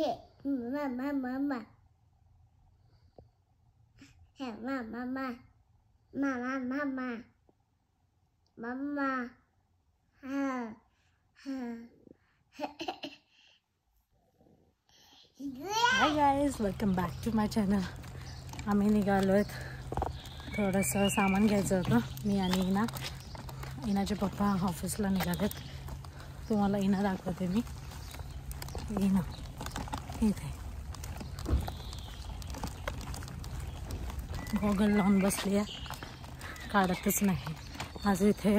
High guys, welcome back to my channel. आम्ही निघालो आहेत, थोडंसं सामान घ्यायचं होतं. मी आणि इनाचे पप्पा ऑफिसला निघालेत. तुम्हाला इना दाखवते मी. इना इथे गॉगल लावून बसली आहे, काढतच नाही. आज इथे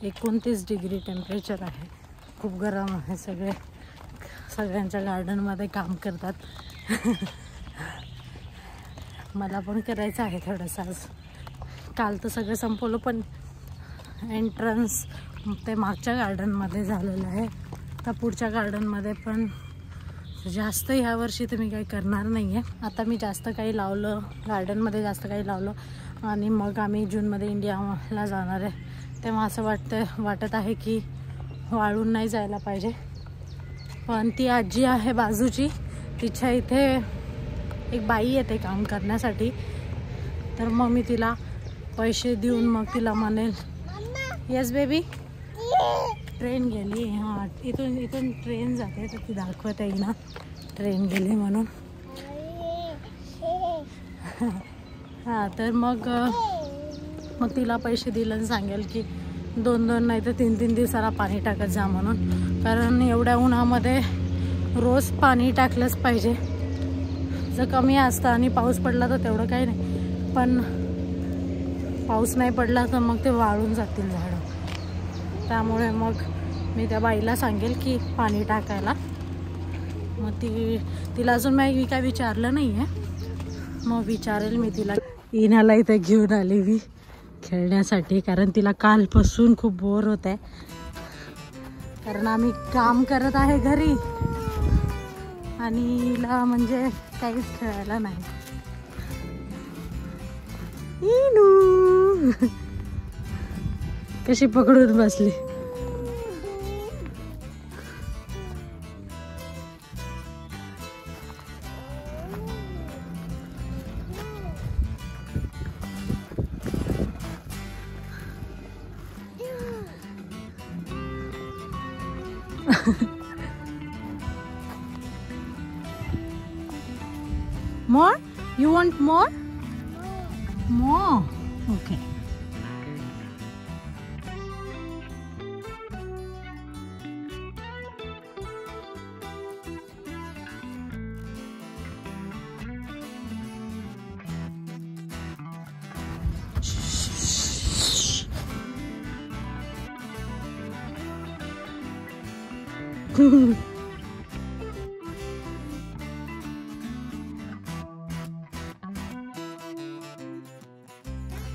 29 डिग्री टेम्परेचर आहे. खूप गरम आहे. सगळ्यांच्या गार्डनमध्ये काम करतात. मला पण करायचं आहे थोडंसं आज. काल तर सगळं संपवलं, पण एंट्रन्स ते मागच्या गार्डनमध्ये झालेलं आहे. तर पुढच्या गार्डनमध्ये पण जास्त ह्या वर्षी तर मी काही करणार नाही आहे. आता मी जास्त काही लावलं गार्डनमध्ये, जास्त काही लावलं आणि मग आम्ही जूनमध्ये इंडियाला जाणार आहे. तेव्हा असं वाटत आहे की वाळून नाही जायला पाहिजे. पण ती आजी आहे बाजूची, तिच्या इथे एक बाई येते काम करण्यासाठी. तर मग मी तिला पैसे देऊन मग तिला म्हणेल. येस बेबी, ट्रेन गेली. हां, इथून ट्रेन जाते. तर ती दाखवत आहे ना ट्रेन गेली म्हणून. हां, तर मग तिला पैसे दिलं आणि सांगेल की 2-2 नाही तर 3-3 दिवसाला पाणी टाकत जा म्हणून. कारण एवढ्या उन्हामध्ये रोज पाणी टाकलंच पाहिजे. जर कमी असतं आणि पाऊस पडला तर तेवढं काही नाही, पण पाऊस नाही पडला तर मग ते वाळून जातील झाडं. त्यामुळे मग मी त्या बाईला सांगेल की पाणी टाकायला. मग तिला अजून मी काय विचारलं नाही आहे. मग विचारेल मी तिला. इनाला इथे घेऊन आली मी खेळण्यासाठी, कारण तिला कालपासून खूप बोर होत आहे. कारण आम्ही काम करत आहे घरी आणि हिला म्हणजे काहीच खेळायला नाही. इनू कशी पकडून बसली. More? You want more? More? Okay.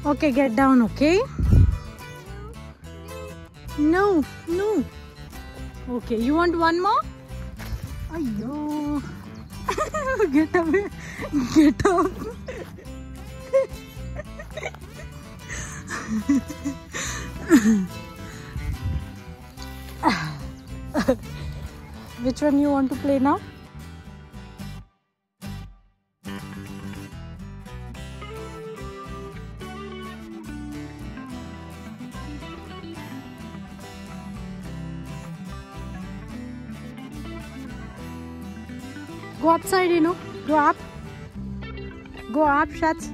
Okay, get down, okay? No. Okay, you want one more? Ayyo. Get away. Get up. Which one you want to play now? Go upside, you know. Go up. Go up, Shats.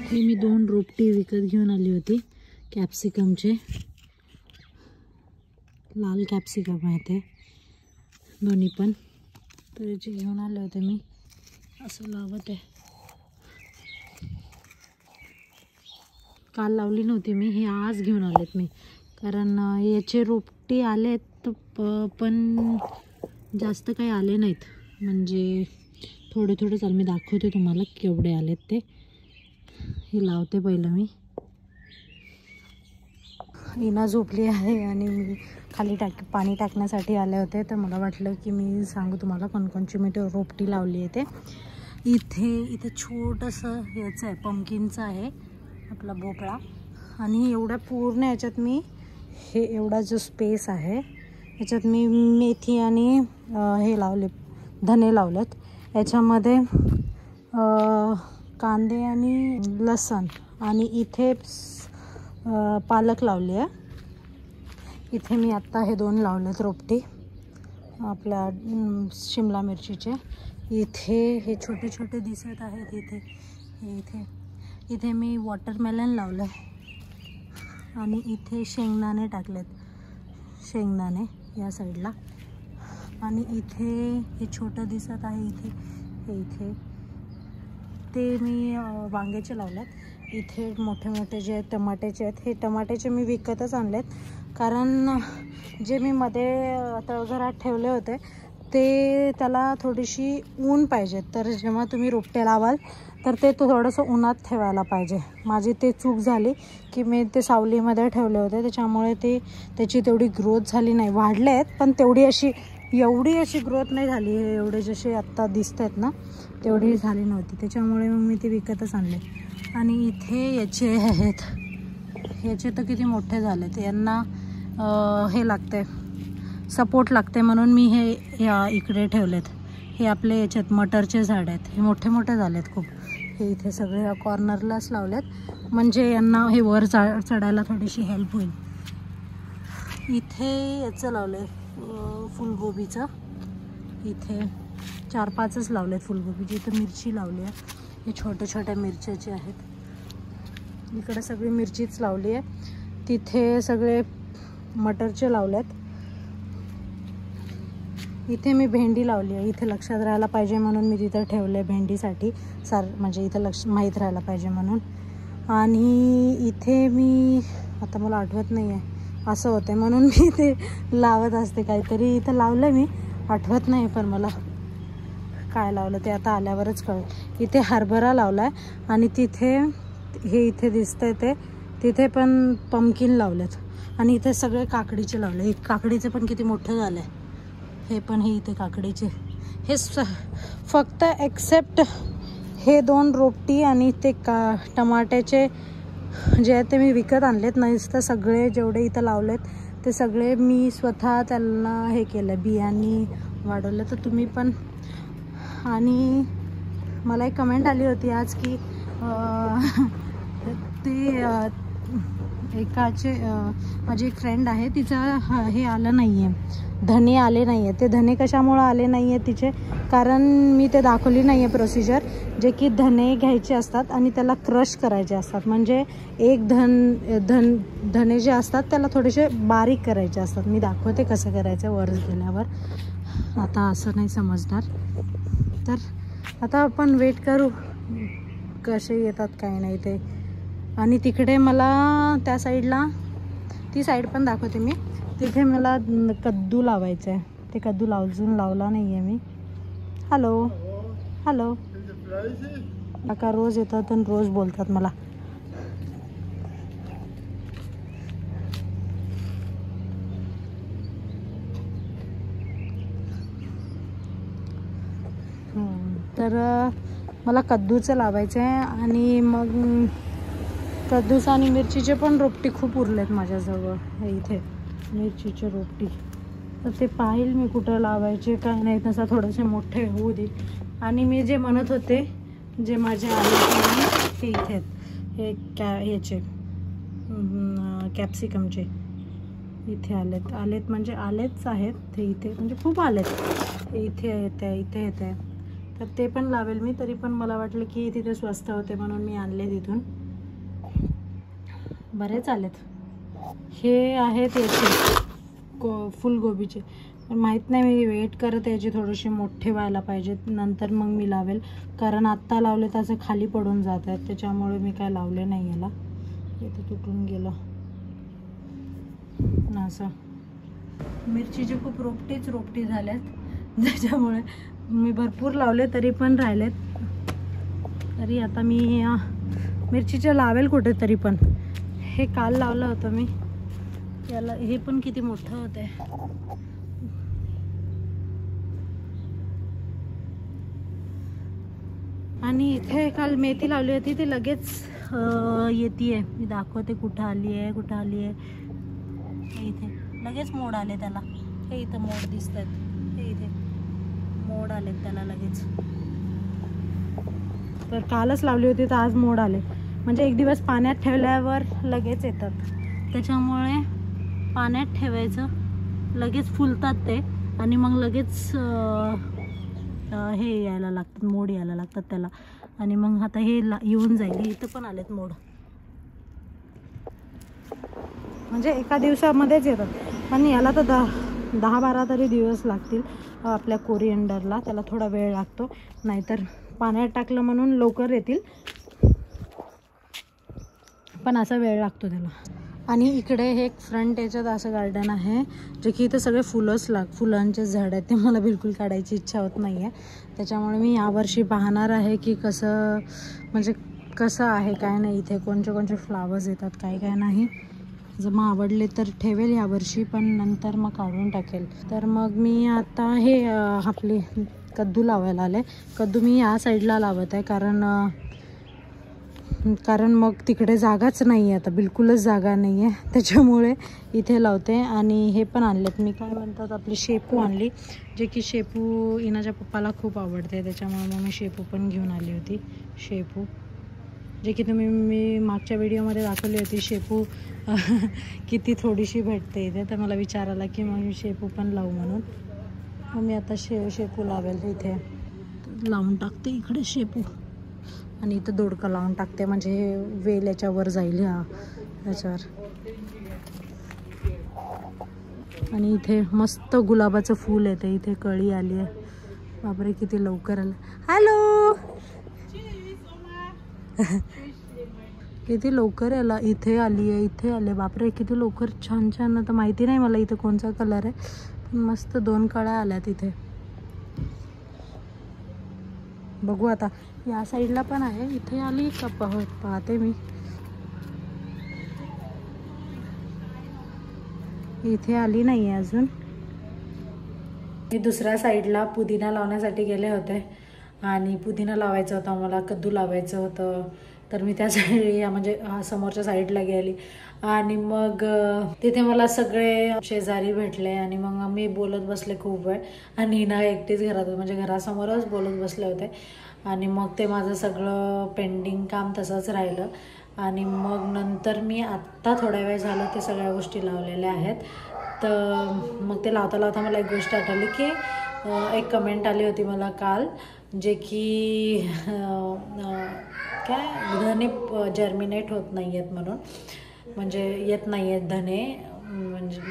हे मी 2 रोपटी विकत घेऊन आली होती कॅप्सिकमचे. लाल capsicum आहे ते दोन्ही पण. तर जे घेऊन आले होते मी, असं लावत आहे. काल लावली नव्हती मी, हे आज घेऊन आलेत मी. कारण याचे रोपटी आलेत पण जास्त काही आले नाहीत. म्हणजे थोडे चाल, मी दाखवते तुम्हाला केवढे आलेत ते. हे लावते पहिलं मी. इना झोपली आहे आणि मी खाली पाणी टाकण्यासाठी आले होते, तर मला वाटलं की मी सांगू तुम्हाला कोणकोणची मी रोपटी लावली आहे ते. इथे छोटंसं याचं आहे, पंपकिनचं आहे आपला भोपळा. आणि एवढ्या पूर्ण याच्यात मी हे एवढा जो स्पेस आहे याच्यात मी मेथी आणि हे लावले, धने लावलेत. याच्यामध्ये कांदे आणि लसण आणि इथे पालक लावली आहे. इथे मी आत्ता हे 2 लावलेत रोपटी आपल्या शिमला मिरचीचे. इथे हे छोटे छोटे दिसत आहेत. इथे मी वॉटरमेलन लावलं आहे आणि इथे शेंगदाणे टाकलेत, शेंगदाणे या साईडला. आणि इथे हे छोटं दिसत आहे इथे ते मी वांग्याचे लावलेत. इथे मोठे मोठे जे टमाट्याचे आहेत, हे टमाट्याचे मी विकतच आणलेत, कारण जे मी मध्ये तळघरात ठेवले होते ते त्याला थोडीशी ऊन पाहिजे. तर जेव्हा तुम्ही रोपटे लावाल तर ते थोडंसं उन्हात ठेवायला पाहिजे. माझी ते चूक झाली की मी ते सावलीमध्ये ठेवले होते, त्याच्यामुळे त्याची तेवढी ग्रोथ झाली नाही. वाढले आहेत पण एवढी अशी ग्रोथ नाही झाली. एवढे जसे आत्ता दिसत आहेत ना तेवढी झाली नव्हती, त्याच्यामुळे मग मी ते विकतच आणले. आणि इथे याचे आहेत, याचे तर किती मोठे झाले. ते यांना हे लागते, सपोर्ट लागते, म्हणून मी हे इकडे ठेवलेत. हे आपले याच्यात मटरचे झाड आहेत, हे मोठे मोठे झालेत खूप. हे इथे सगळे कॉर्नरलाच लावलेत, म्हणजे यांना हे वर चढायला थोडीशी हेल्प होईल. इथे याचं लावलं आहे फुलगोबीचं. इथे 4-5च लावलेत फुलगोबीची. इथं मिरची लावली आहे, हे छोट्या छोट्या मिरच्याचे आहेत. इकडे सगळी मिरचीच लावली आहे. तिथे सगळे मटरचे लावलेत. इथे मी भेंडी लावली आहे. इथे लक्षात राहायला पाहिजे म्हणून मी तिथं ठेवलं आहे भेंडीसाठी, म्हणजे इथं माहीत राहायला पाहिजे म्हणून. आणि इथे मी आता मला आठवत नाही आहे, असं होते म्हणून मी ते लावत असते काहीतरी. इथं लावलं मी, आठवत नाही पण मला काय लावलं ते आता आल्यावरच कळेल. इथे हरभरा लावला आहे आणि तिथे हे इथे दिसतंय तिथे पण पंपकिन लावलेत. आणि इथे सगळे काकडीचे लावले. काकडीचे पण किती मोठं झालं आहे. हे इथे काकडीचे हे फक्त एक्सेप्ट हे 2 रोपटी आणि ते टमाट्याचे जे आहे ते मी विकत आणलेत. नसतं सगळे जेवढे इथं लावलेत ते सगळे मी स्वतः त्यांना हे केलं, बियांनी वाढवलं. तर तुम्ही पण. आणि मला एक कमेंट आली होती आज की ते माझी एक फ्रेंड आहे, तिचं हे आलं नाही आहे, धने आले नाही आहे. ते धने कशामुळं आले नाही आहे तिचे, कारण मी ते दाखवली नाही आहे प्रोसिजर. जे की धने घ्यायचे असतात आणि त्याला क्रश करायचे असतात, म्हणजे एक धने जे असतात त्याला थोडेसे बारीक करायचे असतात. मी दाखवते कसं करायचं वर गेल्यावर. आता असं नाही समजणार, तर आता आपण वेट करू कसे येतात काय नाही ते. आणि तिकडे मला त्या साईडला ती साईड पण दाखवते मी. तिथे मला कद्दू लावायचं आहे. ते कद्दू अजून लावला नाही आहे मी. हॅलो काका रोज येतात आणि रोज बोलतात मला. तर मला कद्दूचं लावायचं आहे. आणि मग कद्दूचं आणि मिरचीचे पण रोपटी खूप उरलेत माझ्याजवळ. इथे मिरचीचे रोपटी, तर ते पाहिल मी कुठं लावायचे काय नाही, तसा थोडेसे मोठे होऊ दे. आणि मी जे म्हणत होते जे माझे आले हे इथे हे ह्याचे कॅप्सिकमचे इथे आलेत म्हणजे आलेच आहेत ते इथे, म्हणजे खूप आलेत. इथे येते तर ते पण लावेल मी. तरी पण मला वाटलं की तिथे स्वस्त होते म्हणून मी आणले तिथून. बरेच आलेत. हे आहेत याचे फुलगोबीचे, पण माहीत नाही, मी वेट करत याचे थोडेसे मोठे व्हायला पाहिजेत, नंतर मग मी लावेल. कारण आत्ता लावले तर असं खाली पडून जात आहेत, त्याच्यामुळे मी काय लावले नाही याला. इथे तुटून गेलं असं. मिरचीचे खूप रोपटी झाल्यात, त्याच्यामुळे मी भरपूर लावले तरी पण राहिलेत. तरी आता मी मिरचीचे लावेल कुठे तरी. पण हे काल लावलं होतं मी, याला हे पण किती मोठं होते. आणि इथे काल मेथी लावली होती ती लगेच येते. मी दाखवते कुठं आली आहे कुठं आली आहे. इथे लगेच मोड आले त्याला. हे इथं मोड दिसत आहेत. हे इथे मोड आले त्याला लगेच. तर कालच लावली होती तर आज मोड आले. म्हणजे एक दिवस पाण्यात ठेवल्यावर लगेच येतात. त्याच्यामुळे पाण्यात ठेवायचं, लगेच फुलतात ते आणि मग लगेच हे यायला लागतात, मोड यायला लागतात त्याला. आणि मग आता हे येऊन जाईल. इथं पण आलेत मोड. म्हणजे एका दिवसामध्येच येतात. पण याला तर 10-12 तरी दिवस लागतील आपल्या कोरिएंडरला. त्याला थोडा वेळ लागतो. नाहीतर पाण्यात टाकलं म्हणून लवकर येतील, पण असा वेळ लागतो त्याला. आणि इकडे हे एक फ्रंट याच्यात असं गार्डन आहे जे की इथं सगळे फुलांचे झाड आहेत. ते मला बिलकुल काढायची इच्छा होत नाही आहे. त्याच्यामुळे मी यावर्षी पाहणार आहे की कसं, म्हणजे कसं आहे काय नाही, इथे कोणते फ्लावर्स येतात काय काय नाही. जर मग आवडले तर ठेवेल यावर्षी, पण नंतर मग काढून टाकेल. तर मग मी आता हे आपली कद्दू लावायला आले. कद्दू मी या साईडला लावत आहे कारण मग तिकडे जागाच नाही आहे. आता बिलकुलच जागा नाही आहे, त्याच्यामुळे इथे लावते. आणि हे पण आणलेत मी, काय म्हणतात, आपली शेपू आणली, जे की शेपू इनाच्या पप्पाला खूप आवडते. त्याच्यामुळे मग मी शेपू पण घेऊन आली होती. शेपू जे की मी मागच्या व्हिडिओमध्ये दाखवली होती. शेपू किती थोडीशी भेटते इथे. तर मला विचार आला की मग मी शेपू पण लावू म्हणून. मग मी आता शेपू लावेल. इथे लावून टाकते इकडे शेपू आणि इथं दोडका लावून टाकते, म्हणजे हे वेल याच्यावर जाईल याच्यावर. आणि इथे मस्त गुलाबाचं फूल येते. इथे कळी आली आहे. बापरे किती लवकर आलं. हॅलो किती लवकर आला. इथे आली आहे, इथे आले. बापरे किती लवकर. छान छान. आता माहिती नाही मला इथे कोणचा कलर आहे, पण मस्त 2 कळ्या आल्यात इथे. बघू आता. या साईडला पण आहे. इथे आली का पाहते मी. इथे आली नाही आहे अजून. मी दुसऱ्या साईडला पुदिना लावण्यासाठी गेले होते आणि पुदिना लावायचा होता मला, कद्दू लावायचं होतं. तर मी त्या साईड म्हणजे समोरच्या साईडला गेली आणि मग तिथे मला सगळे शेजारी भेटले आणि मग मी बोलत बसले खूप वेळ. आणि ना एकटीच घरात, म्हणजे घरासमोरच बोलत बसले होते. आणि मग ते माझं सगळं पेंडिंग काम तसंच राहिलं. आणि मग नंतर मी आत्ता थोडा वेळ झाला ते सगळ्या गोष्टी लावलेल्या आहेत. तर मग ते लावता लावता मला एक गोष्ट आठवली की एक कमेंट आली होती मला काल, जे की काय धने जर्मिनेट होत नाही आहेत म्हणून, म्हणजे येत नाही आहेत धने. म्हणजे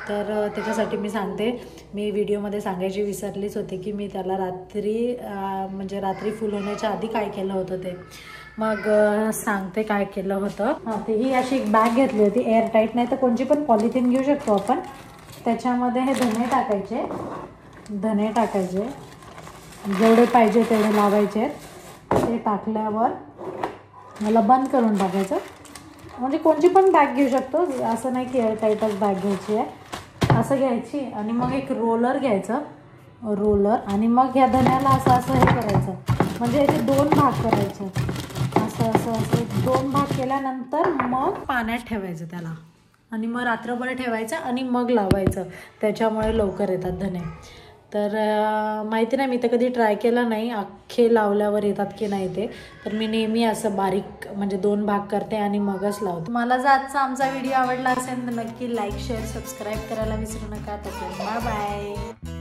तर त्याच्यासाठी मी सांगते, मी व्हिडिओमध्ये सांगायची विसरलीच होते की मी त्याला रात्री फुल होण्याच्या आधी काय केलं होतं ते. मग सांगते काय केलं होतं. ते ही अशी एक बॅग घेतली होती एअरटाईट, नाही तर कोणची पण पॉलिथिन घेऊ शकतो आपण. त्याच्यामध्ये हे धने टाकायचे जेवढे पाहिजे तेवढे लावायचे. ते टाकल्यावर मला बंद करून टाकायचं. म्हणजे कोणची पण बॅग घेऊ शकतो, असं नाही की एअरटाईटच बॅग घ्यायची आहे. असं घ्यायची आणि मग एक रोलर घ्यायचं, आणि मग ह्या धन्याला असं हे करायचं. म्हणजे याचे 2 भाग करायचे. असं 2 भाग केल्यानंतर मग पाण्यात ठेवायचं त्याला आणि मग रात्रभर ठेवायचं आणि मग लावायचं. त्याच्यामुळे लवकर येतात धने. तर माहिती नाही, मी तर कधी ट्राय केलं नाही अख्खे लावल्यावर येतात की नाही ते. तर मी नेहमी असं बारीक म्हणजे 2 भाग करते आणि मगच लावते. मला जर आजचा आमचा व्हिडिओ आवडला असेल तर नक्की लाईक, शेअर, सबस्क्राईब करायला विसरू नका. तर बाय बाय.